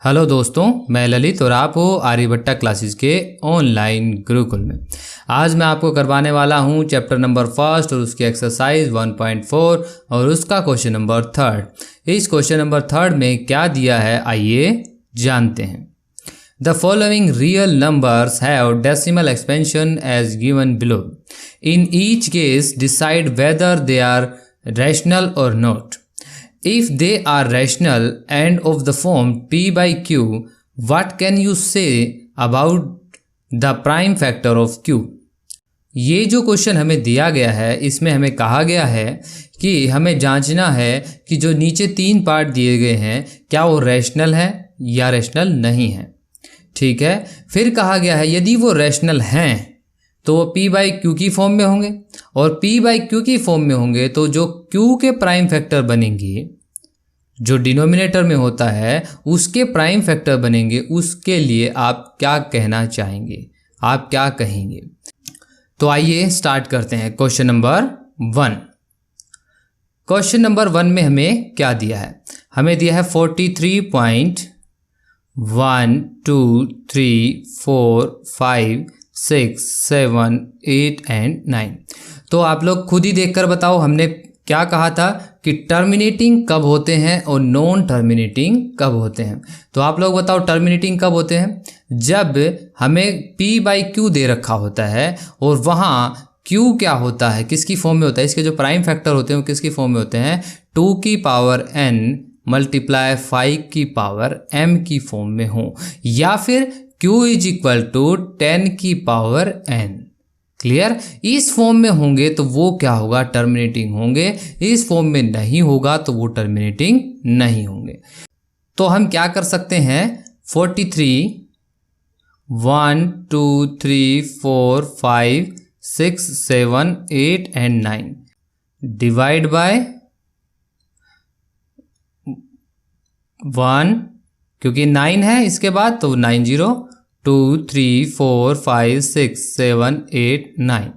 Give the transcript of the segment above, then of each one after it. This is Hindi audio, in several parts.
हेलो दोस्तों, मैं ललित और आप हो आर्यभट्टा क्लासेस के ऑनलाइन गुरुकुल में। आज मैं आपको करवाने वाला हूं चैप्टर नंबर फर्स्ट और उसकी एक्सरसाइज 1.4 और उसका क्वेश्चन नंबर थर्ड। इस क्वेश्चन नंबर थर्ड में क्या दिया है आइए जानते हैं। The following real numbers have decimal expansion as given below. In each case, decide whether they are rational or not. If they are rational and of the form p by q, what can you say about the prime factor of q? ये जो क्वेश्चन हमें दिया गया है इसमें हमें कहा गया है कि हमें जांचना है कि जो नीचे तीन पार्ट दिए गए हैं क्या वो रैशनल है या रैशनल नहीं है। ठीक है, फिर कहा गया है यदि वो रैशनल हैं तो वो p बाई क्यू की फॉर्म में होंगे और p बाई क्यू की फॉर्म में होंगे तो जो q के प्राइम फैक्टर बनेंगे, जो डिनोमिनेटर में होता है उसके प्राइम फैक्टर बनेंगे, उसके लिए आप क्या कहना चाहेंगे, आप क्या कहेंगे। तो आइए स्टार्ट करते हैं क्वेश्चन नंबर 1। क्वेश्चन नंबर 1 में हमें क्या दिया है, हमें दिया है 43.1 2 3 4 5 6 7 8 एंड 9। तो आप लोग खुद ही देखकर बताओ हमने क्या कहा था कि टर्मिनेटिंग कब होते हैं और नॉन टर्मिनेटिंग कब होते हैं। तो आप लोग बताओ टर्मिनेटिंग कब होते हैं, जब हमें p बाई क्यू दे रखा होता है और वहाँ q क्या होता है, किसकी फॉर्म में होता है, इसके जो प्राइम फैक्टर होते हैं वो किसकी फॉर्म में होते हैं, 2 की पावर n मल्टीप्लाई 5 की पावर m की फॉर्म में हो, या फिर q इज इक्वल टू 10 की पावर n। क्लियर, इस फॉर्म में होंगे तो वो क्या होगा, टर्मिनेटिंग होंगे, इस फॉर्म में नहीं होगा तो वो टर्मिनेटिंग नहीं होंगे। तो हम क्या कर सकते हैं, 43 1 2 3 4 5 6 7 8 एंड 9 डिवाइड बाय 1, क्योंकि 9 है इसके बाद तो 9 0 2 3 4 5 6 7 8 9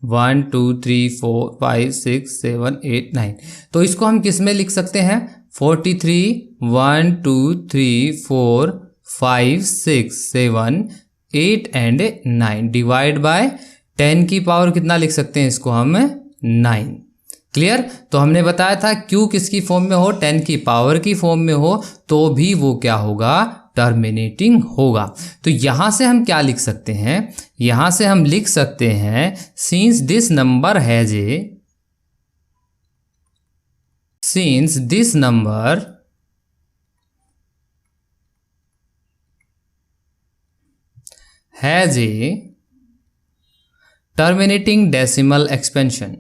1 2 3 4 5 6 7 8 9। तो इसको हम किस में लिख सकते हैं, 43 1 2 3 4 5 6 7 8 एंड 9 डिवाइड बाय 10 की पावर कितना लिख सकते हैं इसको हम, 9। क्लियर, तो हमने बताया था q किसकी फॉर्म में हो, 10 की पावर की फॉर्म में हो तो भी वो क्या होगा, टर्मिनेटिंग होगा। तो यहां से हम क्या लिख सकते हैं, यहां से हम लिख सकते हैं since this number has a terminating decimal expansion,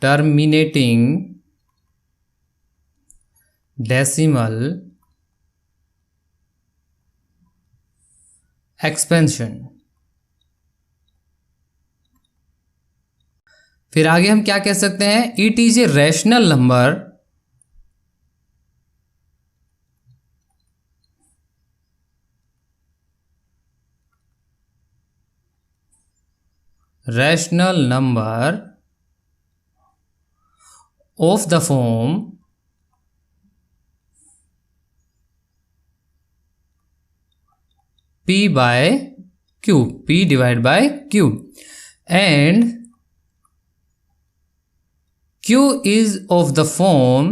terminating decimal expansion. फिर आगे हम क्या कह सकते हैं, it is a rational number of the form p by q, p divided by q, and q is of the form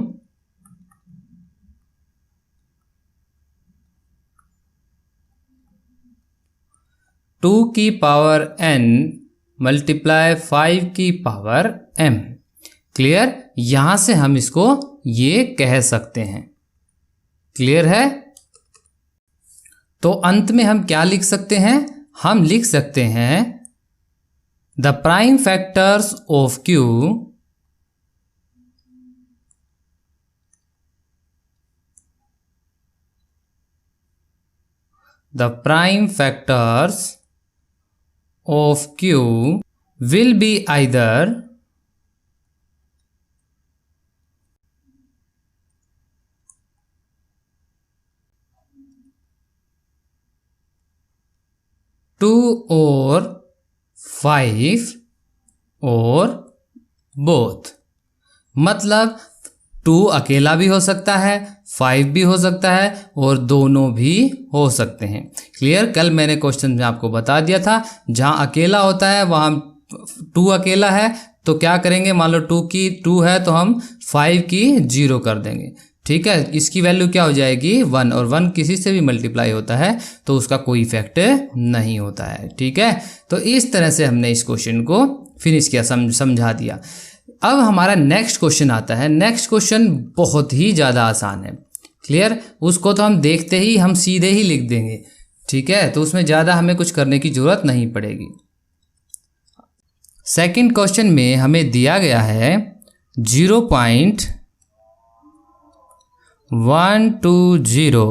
two की पावर n मल्टीप्लाई 5 की पावर m। क्लियर, यहां से हम इसको ये कह सकते हैं। क्लियर है, तो अंत में हम क्या लिख सकते हैं, हम लिख सकते हैं the prime factors of q will be either two और 5 और बोथ। मतलब 2 अकेला भी हो सकता है, 5 भी हो सकता है और दोनों भी हो सकते हैं। क्लियर? कल मैंने क्वेश्चन में आपको बता दिया था, जहाँ अकेला होता है वहाँ 2 अकेला है तो क्या करेंगे, मान लो 2 की 2 है तो हम 5 की 0 कर देंगे। ठीक है, इसकी वैल्यू क्या हो जाएगी 1, और 1 किसी से भी मल्टीप्लाई होता है तो उसका कोई इफेक्ट नहीं होता है। ठीक है, तो इस तरह से हमने इस क्वेश्चन को फिनिश किया, समझा दिया। अब हमारा नेक्स्ट क्वेश्चन आता है। नेक्स्ट क्वेश्चन बहुत ही ज़्यादा आसान है। क्लियर? उसको तो हम देखते ही हम सीधे ही लिख देंगे। ठीक है, तो उसमें ज़्यादा हमें कुछ करने की ज़रूरत नहीं पड़ेगी। सेकंड क्वेश्चन में हमें दिया गया है 0.120 1200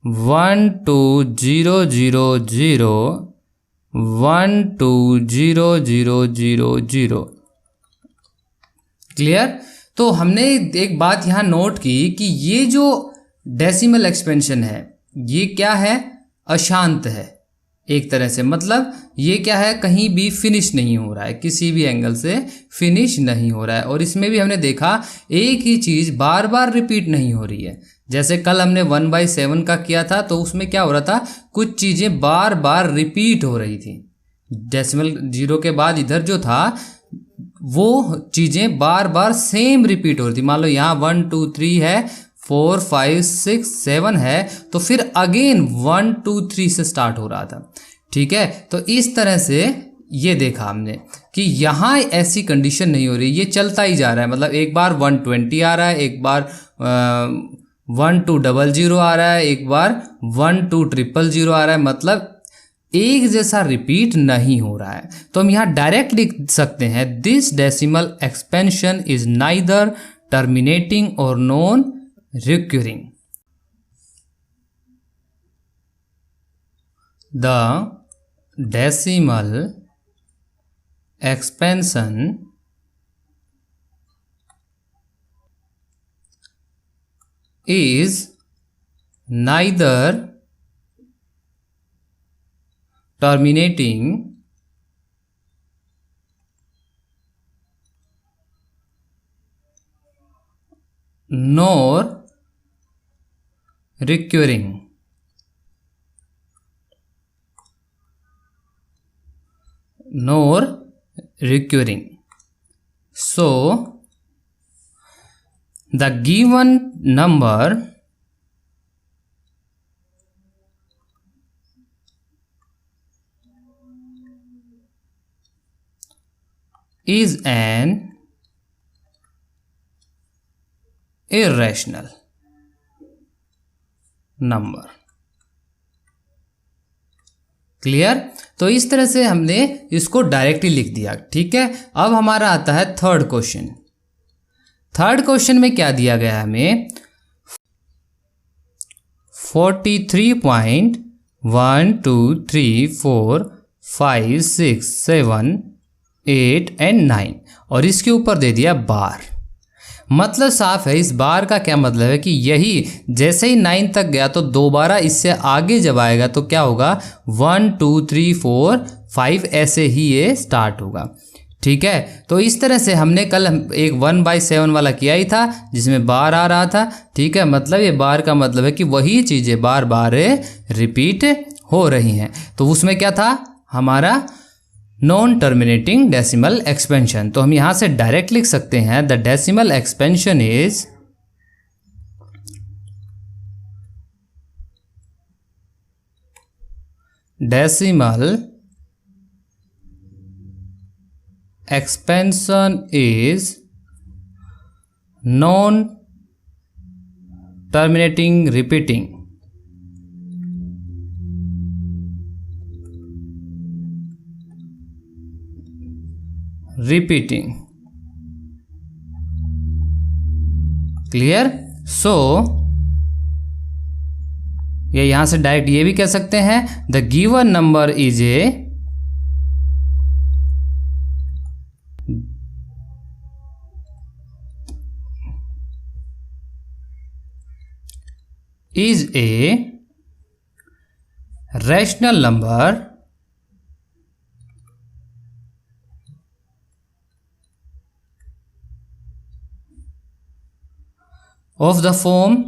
120000 क्लियर? तो हमने एक बात यहाँ नोट की कि ये जो डेसिमल एक्सपेंशन है ये क्या है, अशांत है एक तरह से। मतलब ये क्या है, कहीं भी फिनिश नहीं हो रहा है, किसी भी एंगल से फिनिश नहीं हो रहा है। और इसमें भी हमने देखा एक ही चीज़ बार बार रिपीट नहीं हो रही है। जैसे कल हमने 1/7 का किया था तो उसमें क्या हो रहा था, कुछ चीज़ें बार बार रिपीट हो रही थी। डेसिमल 0 के बाद इधर जो था वो चीज़ें बार बार सेम रिपीट हो रही थी। मान लो यहाँ 1 2 3 है, 4 5 6 7 है, तो फिर अगेन 1 2 3 से स्टार्ट हो रहा था। ठीक है, तो इस तरह से ये देखा हमने कि यहाँ ऐसी कंडीशन नहीं हो रही, ये चलता ही जा रहा है। मतलब एक बार 120 आ रहा है, एक बार 1200 आ रहा है, एक बार 12000 आ रहा है। मतलब एक जैसा रिपीट नहीं हो रहा है। तो हम यहाँ डायरेक्ट लिख सकते हैं, this decimal expansion is neither terminating और non recurring. The decimal expansion is neither terminating nor recurring. Nor recurring. So the given number is an irrational number. Clear? तो इस तरह से हमने इसको डायरेक्टली लिख दिया। ठीक है, अब हमारा आता है थर्ड क्वेश्चन। थर्ड क्वेश्चन में क्या दिया गया है हमें, 43.1234567 8 and 9 और इसके ऊपर दे दिया बार। मतलब साफ है, इस बार का क्या मतलब है कि यही जैसे ही 9 तक गया तो दोबारा इससे आगे जब आएगा तो क्या होगा, 1 2 3 4 5 ऐसे ही ये स्टार्ट होगा। ठीक है, तो इस तरह से हमने कल एक 1/7 वाला किया ही था जिसमें बार आ रहा था। ठीक है, मतलब ये बार का मतलब है कि वही चीज़ें बार बार रिपीट हो रही हैं। तो उसमें क्या था हमारा, नॉन टर्मिनेटिंग डेसिमल एक्सपेंशन। तो हम यहाँ से डायरेक्ट लिख सकते हैं, the decimal expansion is decimal expansion is non-terminating repeating. Clear? So ये यहां से डायरेक्ट ये भी कह सकते हैं, the given number is a rational number of the form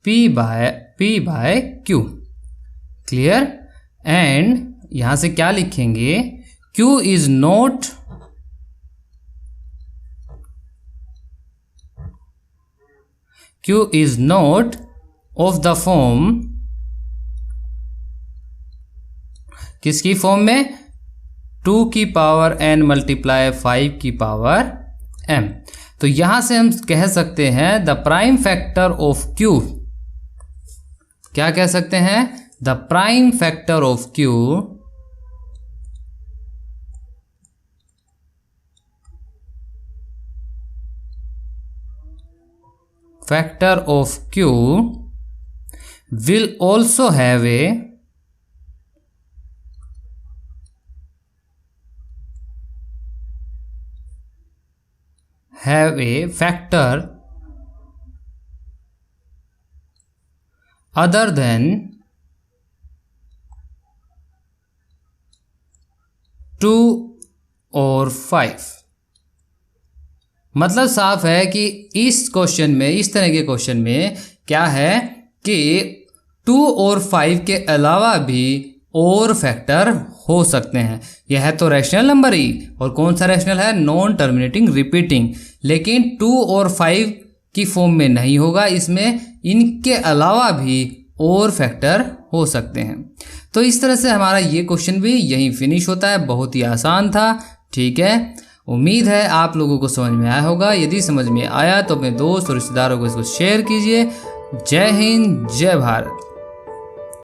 P by Q। Clear. And यहां से क्या लिखेंगे, Q is not of the form, किसकी फॉर्म में, 2 की पावर n मल्टीप्लाई 5 की पावर m। तो यहां से हम कह सकते हैं the prime factor of Q, क्या कह सकते हैं, the prime factor of Q will also have a factor other than 2 और 5। मतलब साफ है कि इस क्वेश्चन में, इस तरह के क्वेश्चन में क्या है कि 2 और 5 के अलावा भी और फैक्टर हो सकते हैं। यह है तो रैशनल नंबर ही, और कौन सा रैशनल है, नॉन टर्मिनेटिंग रिपीटिंग, लेकिन 2 और 5 की फॉर्म में नहीं होगा, इसमें इनके अलावा भी और फैक्टर हो सकते हैं। तो इस तरह से हमारा ये क्वेश्चन भी यहीं फिनिश होता है। बहुत ही आसान था, ठीक है। उम्मीद है आप लोगों को समझ में आया होगा। यदि समझ में आया तो अपने दोस्त और रिश्तेदारों को इसको शेयर कीजिए। जय हिंद, जय भारत।